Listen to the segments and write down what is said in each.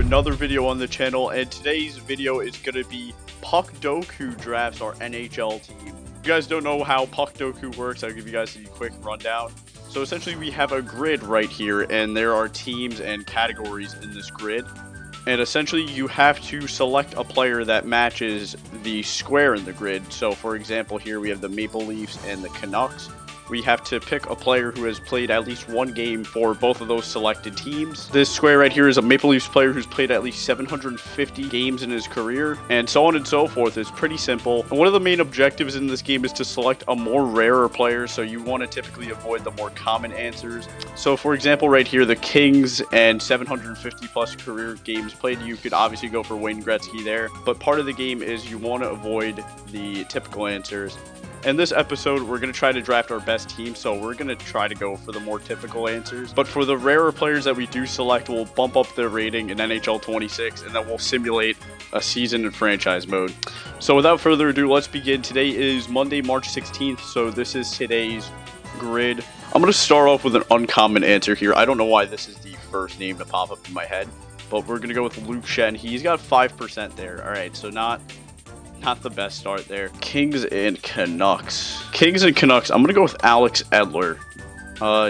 another video on the channel, and today's video is going to be Puckdoku drafts our NHL team. If you guys don't know how Puckdoku works, I'll give you guys a quick rundown. So essentially we have a grid right here, and there are teams and categories in this grid. And essentially you have to select a player that matches the square in the grid. So for example, here we have the Maple Leafs and the Canucks. We have to pick a player who has played at least one game for both of those selected teams. This square right here is a Maple Leafs player who's played at least 750 games in his career, and so on and so forth. It's pretty simple. And one of the main objectives in this game is to select a more rarer player, so you want to typically avoid the more common answers. So for example, right here, the Kings and 750 plus career games played, you could obviously go for Wayne Gretzky there, but part of the game is you want to avoid the typical answers. In this episode, we're going to try to draft our best team, so we're going to try to go for the more typical answers. But for the rarer players that we do select, we'll bump up their rating in NHL 26, and then we'll simulate a season in franchise mode. So without further ado, let's begin. Today is Monday, March 16th, so this is today's grid. I'm going to start off with an uncommon answer here. I don't know why this is the first name to pop up in my head, but we're going to go with Luke Shen. He's got 5% there. All right, so not the best start there. Kings and Canucks. Kings and Canucks. I'm going to go with Alex Edler.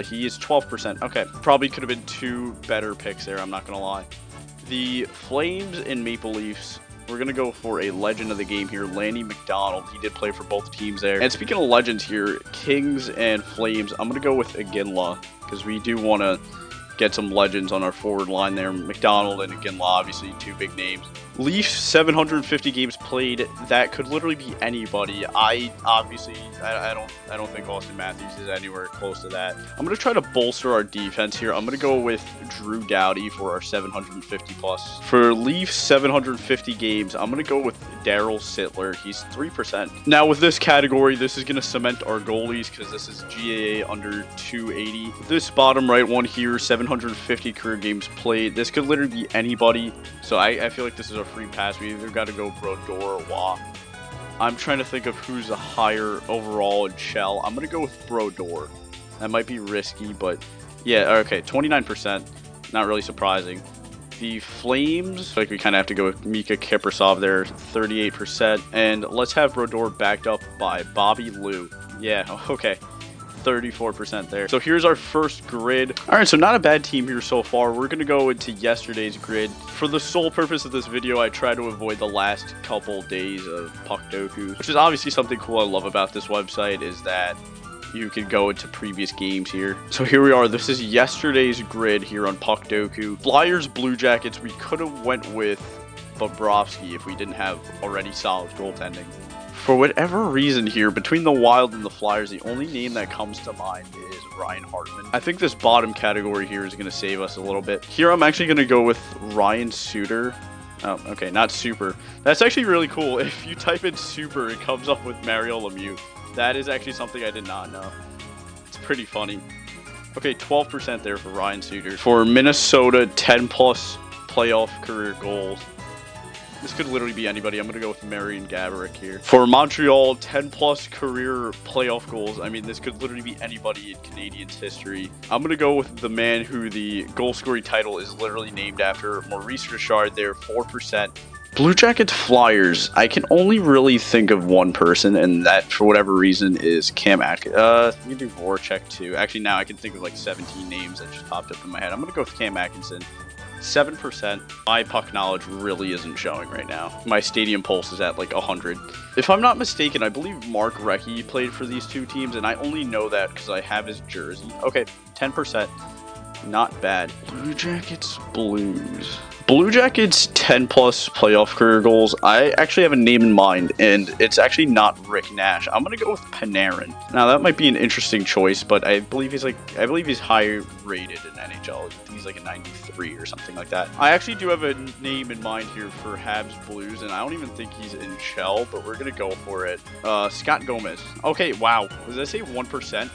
He is 12%. Okay. Probably could have been two better picks there. I'm not going to lie. The Flames and Maple Leafs. We're going to go for a legend of the game here, Lanny McDonald. He did play for both teams there. And speaking of legends here, Kings and Flames, I'm going to go with Iginla because we do want to get some legends on our forward line there. McDonald and Iginla, obviously two big names. Leafs, 750 games played. That could literally be anybody. I don't think Austin Matthews is anywhere close to that. I'm going to try to bolster our defense here. I'm going to go with Drew Doughty for our 750 plus. For Leafs, 750 games, I'm going to go with Daryl Sittler. He's 3%. Now with this category, this is going to cement our goalies because this is GAA under 280. This bottom right one here, 750 career games played. This could literally be anybody. So I feel like this is a free pass. We either got to go Brodeur or Waugh. I'm trying to think of who's a higher overall in Shell. I'm going to go with Brodeur. That might be risky, but yeah, okay, 29%. Not really surprising. The Flames, like we kind of have to go with Mika Kiprasov there, 38%. And let's have Brodeur backed up by Bobby Lou. Yeah, okay. 34% there. So here's our first grid. All right, so not a bad team here so far. We're going to go into yesterday's grid. For the sole purpose of this video, I try to avoid the last couple days of Puckdoku, which is obviously something cool I love about this website is that you can go into previous games here. So here we are. This is yesterday's grid here on Puckdoku. Flyers, Blue Jackets. We could have went with Bobrovsky if we didn't have already solid goaltending. For whatever reason here, between the Wild and the Flyers, the only name that comes to mind is Ryan Hartman. I think this bottom category here is going to save us a little bit. Here, I'm actually going to go with Ryan Suter. Oh, okay, not Super. That's actually really cool. If you type in Super, it comes up with Mario Lemieux. That is actually something I did not know. It's pretty funny. Okay, 12% there for Ryan Suter. For Minnesota, 10-plus playoff career goals. This could literally be anybody. I'm going to go with Marian Gaborik here. For Montreal, 10-plus career playoff goals. I mean, this could literally be anybody in Canadiens history. I'm going to go with the man who the goal scoring title is literally named after, Maurice Richard there, 4%. Blue Jackets Flyers. I can only really think of one person, and that, for whatever reason, is Cam Atkins. You can do Voracek too. Actually, now I can think of like 17 names that just popped up in my head. I'm going to go with Cam Atkinson. 7%. My puck knowledge really isn't showing right now. My stadium pulse is at like 100. If I'm not mistaken, I believe Mark Recchi played for these two teams, and I only know that because I have his jersey. Okay, 10%. Not bad. Blue Jackets, Blues. Blue Jackets 10-plus playoff career goals. I actually have a name in mind, and it's actually not Rick Nash. I'm gonna go with Panarin. Now that might be an interesting choice, but I believe he's high rated in NHL. I think he's like a 93 or something like that. I actually do have a name in mind here for Habs Blues, and I don't even think he's in Shell, but we're gonna go for it. Scott Gomez. Okay, wow. Did I say 1%?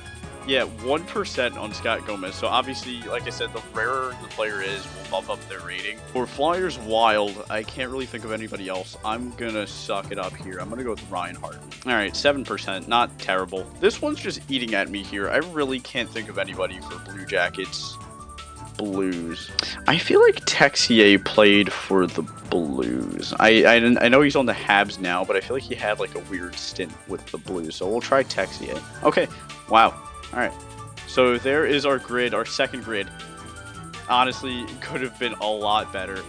Yeah, 1% on Scott Gomez. So obviously, like I said, the rarer the player is, will bump up their rating. For Flyers Wild, I can't really think of anybody else. I'm going to suck it up here. I'm going to go with Ryan Hartman. All right, 7%. Not terrible. This one's just eating at me here. I really can't think of anybody for Blue Jackets. Blues. I feel like Texier played for the Blues. I know he's on the Habs now, but I feel like he had like a weird stint with the Blues. So we'll try Texier. Okay. Wow. All right. So there is our grid, our second grid. Honestly, it could have been a lot better,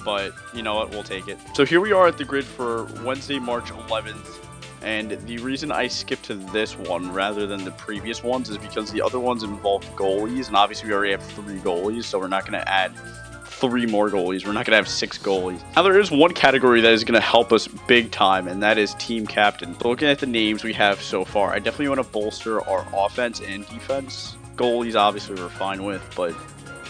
but you know what? We'll take it. So here we are at the grid for Wednesday, March 11th. And the reason I skipped to this one rather than the previous ones is because the other ones involved goalies, and obviously we already have 3 goalies, so we're not going to add 3 more goalies. We're not going to have 6 goalies. Now, there is one category that is going to help us big time, and that is team captain. So looking at the names we have so far, I definitely want to bolster our offense and defense. Goalies, obviously, we're fine with, but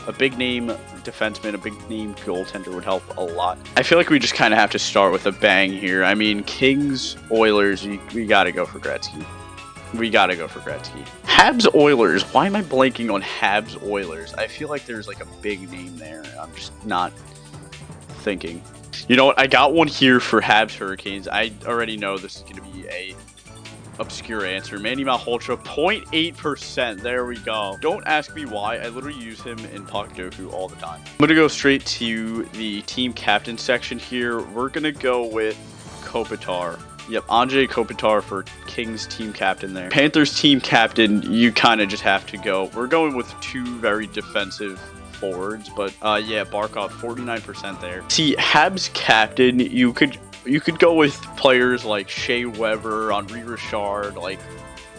a big name defenseman, a big name goaltender would help a lot. I feel like we just kind of have to start with a bang here. I mean, Kings, Oilers, we got to go for Gretzky. We got to go for Gretzky. Habs, Oilers. Why am I blanking on Habs, Oilers? I feel like there's like a big name there. I'm just not thinking. You know what? I got one here for Habs, Hurricanes. I already know this is going to be a obscure answer. Manny Malhotra, 0.8%. There we go. Don't ask me why. I literally use him in Puckdoku all the time. I'm going to go straight to the team captain section here. We're going to go with Kopitar. Yep, Andrei Kopitar for Kings team captain there. Panthers team captain, you kind of just have to go. We're going with 2 very defensive forwards, but yeah, Barkov, 49% there. See, Habs captain, you could go with players like Shea Weber, Henri Richard, like,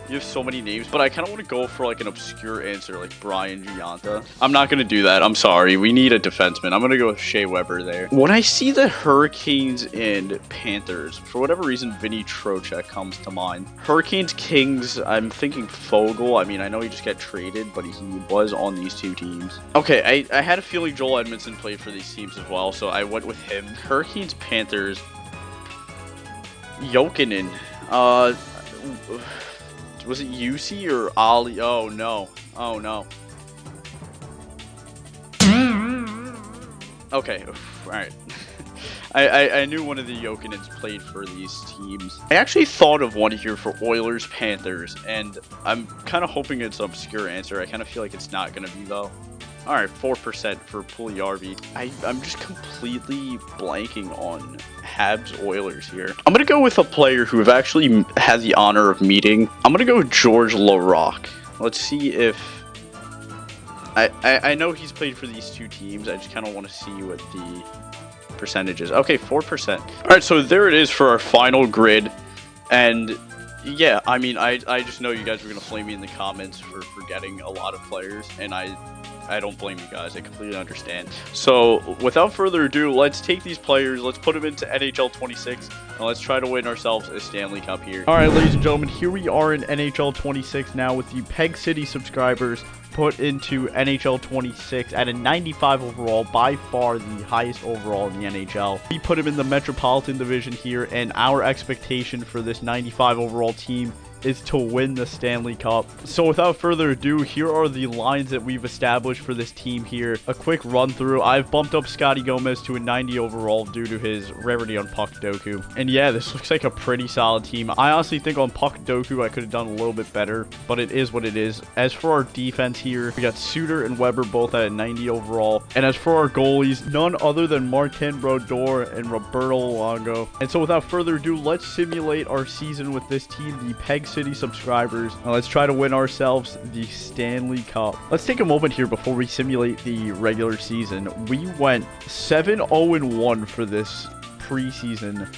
you have so many names, but I kind of want to go for like an obscure answer like Brian Gianta. I'm not going to do that. I'm sorry. We need a defenseman. I'm going to go with Shea Weber there. When I see the Hurricanes and Panthers, for whatever reason, Vinny Trocheck comes to mind. Hurricanes, Kings, I'm thinking Fogle. I mean, I know he just got traded, but he was on these 2 teams. Okay, I had a feeling Joel Edmondson played for these teams as well, so I went with him. Hurricanes, Panthers, Jokinen. Was it UC or Ali? Oh, no. Oh, no. Okay. Alright. I knew one of the Jokinens played for these teams. I actually thought of one here for Oilers, Panthers, and I'm kind of hoping it's an obscure answer. I kind of feel like it's not going to be, though. Alright, 4% for Puljujärvi. I'm just completely blanking on Habs Oilers here. I'm going to go with a player who I've actually had the honor of meeting. I'm going to go with George Larocque. Let's see if... I know he's played for these 2 teams. I just kind of want to see what the percentages. Okay, 4%. Alright, so there it is for our final grid. And yeah, I mean, I just know you guys were going to flame me in the comments for forgetting a lot of players. And I don't blame you guys. I completely understand. So, without further ado, let's take these players, let's put them into NHL 26, and let's try to win ourselves a Stanley Cup here. Alright, ladies and gentlemen, here we are in NHL 26 now with the Peg City subscribers put into NHL 26 at a 95 overall, by far the highest overall in the NHL. We put him in the Metropolitan Division here, and our expectation for this 95 overall team is to win the Stanley Cup. So without further ado, here are the lines that we've established for this team here. A quick run through. I've bumped up Scotty Gomez to a 90 overall due to his rarity on Puckdoku. And yeah, this looks like a pretty solid team. I honestly think on Puckdoku I could have done a little bit better, but it is what it is. As for our defense here, we got Suter and Weber both at a 90 overall. And as for our goalies, none other than Martin Brodeur and Roberto Luongo. And so without further ado, let's simulate our season with this team, the Peg City subscribers. Now let's try to win ourselves the Stanley Cup. Let's take a moment here before we simulate the regular season. We went 7-0-1 for this preseason.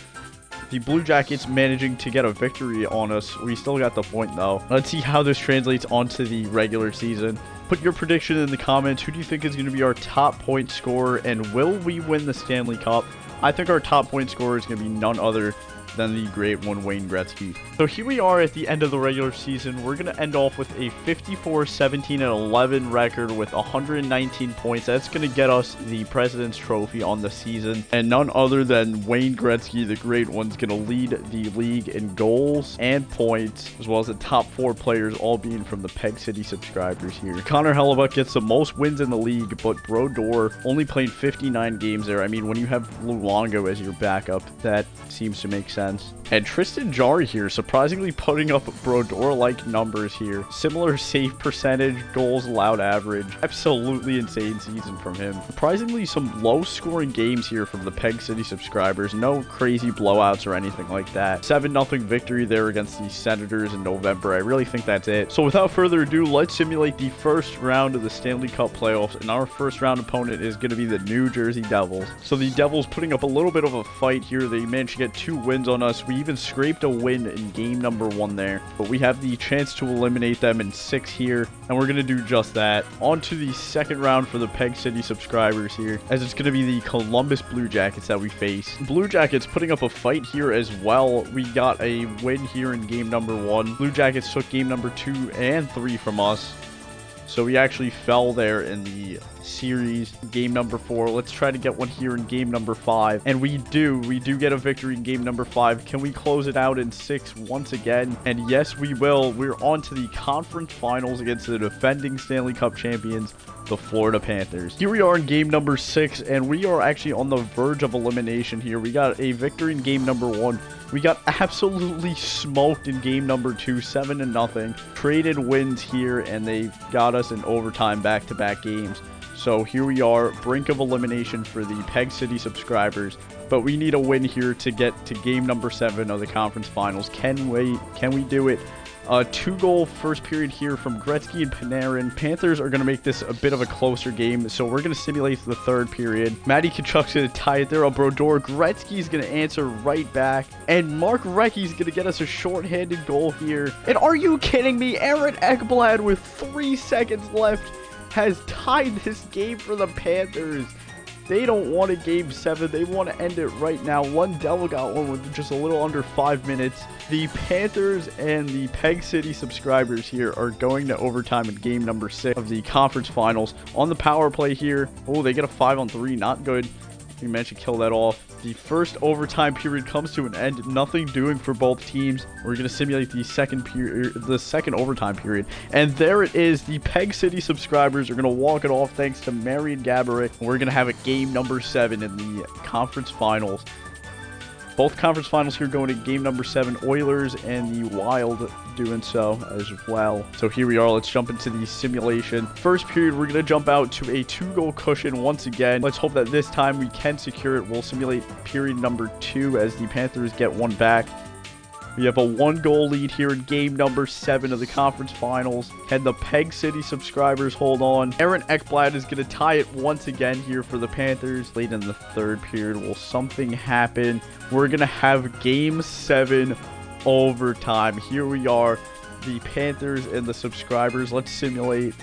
The Blue Jackets managing to get a victory on us. We still got the point though. Let's see how this translates onto the regular season. Put your prediction in the comments. Who do you think is going to be our top point scorer, and will we win the Stanley Cup? I think our top point scorer is going to be none other than the great one, Wayne Gretzky. So here we are at the end of the regular season. We're going to end off with a 54-17-11 record with 119 points. That's going to get us the President's Trophy on the season. And none other than Wayne Gretzky, the great one's going to lead the league in goals and points, as well as the top 4 players all being from the Peg City subscribers here. Connor Hellebuck gets the most wins in the league, but Brodeur only played 59 games there. I mean, when you have Luongo as your backup, that seems to make sense. And Tristan Jarry here, surprisingly putting up Brodeur-like numbers here. Similar save percentage, goals allowed average. Absolutely insane season from him. Surprisingly, some low-scoring games here from the Peg City subscribers. No crazy blowouts or anything like that. 7-0 victory there against the Senators in November. I really think that's it. So without further ado, let's simulate the first round of the Stanley Cup playoffs. And our first round opponent is going to be the New Jersey Devils. So the Devils putting up a little bit of a fight here. They managed to get 2 wins on us. We even scraped a win in game number 1 there, but we have the chance to eliminate them in 6 here, and we're going to do just that. On to the second round for the Peg City subscribers here, as it's going to be the Columbus Blue Jackets that we face. Blue Jackets putting up a fight here as well. We got a win here in game number 1. Blue Jackets took game number 2 and 3 from us. So we actually fell there in the series, game number 4. Let's try to get one here in game number 5. And we do get a victory in game number 5. Can we close it out in 6 once again? And yes, we will. We're on to the conference finals against the defending Stanley Cup champions, the Florida Panthers. Here we are in game number 6, and we are actually on the verge of elimination here. We got a victory in game number 1. We got absolutely smoked in game number 2, 7-0. Traded wins here, and they got us in overtime back-to-back games. So here we are, brink of elimination for the Peg City subscribers. But we need a win here to get to game number 7 of the conference finals. Can we do it? 2-goal first period here from Gretzky and Panarin. Panthers are going to make this a bit of a closer game, so we're going to simulate the third period. Matty Tkachuk's going to tie it there on Brodeur. Gretzky's going to answer right back, and Mark Recchi's going to get us a shorthanded goal here. And are you kidding me? Aaron Ekblad with 3 seconds left has tied this game for the Panthers. They don't want a game 7. They want to end it right now. Lundell got one with just a little under 5 minutes. The Panthers and the Peg City subscribers here are going to overtime in game number 6 of the conference finals. On the power play here, oh, they get a 5-on-3. Not good. We managed to kill that off. The first overtime period comes to an end. Nothing doing for both teams. We're going to simulate the second overtime period. And there it is. The Peg City subscribers are going to walk it off thanks to Marian Gaborik. We're going to have a game number 7 in the conference finals. Both conference finals here going to game number 7. Oilers and the Wild doing so as well. So here we are. Let's jump into the simulation. First period, we're going to jump out to a 2-goal cushion once again. Let's hope that this time we can secure it. We'll simulate period number 2 as the Panthers get one back. We have a 1-goal lead here in game number 7 of the conference finals. Can the Peg City subscribers hold on? Aaron Ekblad is going to tie it once again here for the Panthers. Late in the third period, will something happen? We're going to have game 7 overtime. Here we are, the Panthers and the subscribers. Let's simulate.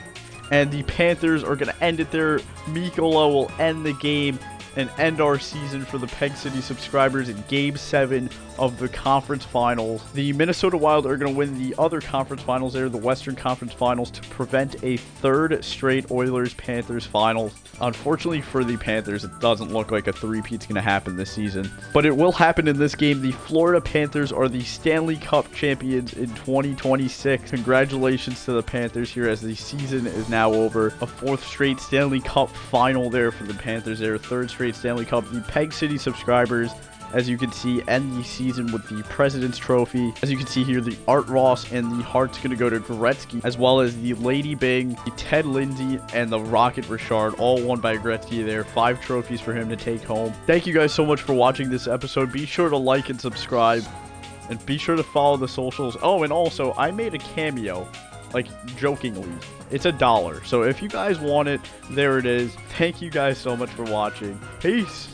And the Panthers are going to end it there. Mikkola will end the game and end our season for the Peg City subscribers in game 7 of the conference finals. The Minnesota Wild are going to win the other conference finals there, the Western Conference Finals, to prevent a 3rd straight Oilers-Panthers finals. Unfortunately for the Panthers, it doesn't look like a three-peat's going to happen this season. But it will happen in this game. The Florida Panthers are the Stanley Cup champions in 2026. Congratulations to the Panthers here as the season is now over. A 4th straight Stanley Cup final there for the Panthers there. 3rd straight Stanley Cup. The Peg City subscribers, as you can see, end the season with the President's Trophy. As you can see here, the Art Ross and the Heart's going to go to Gretzky, as well as the Lady Bing, the Ted Lindsay, and the Rocket Richard, all won by Gretzky there. 5 trophies for him to take home. Thank you guys so much for watching this episode. Be sure to like and subscribe, and be sure to follow the socials. Oh, and also, I made a cameo, like, jokingly. It's $1. So if you guys want it, there it is. Thank you guys so much for watching. Peace.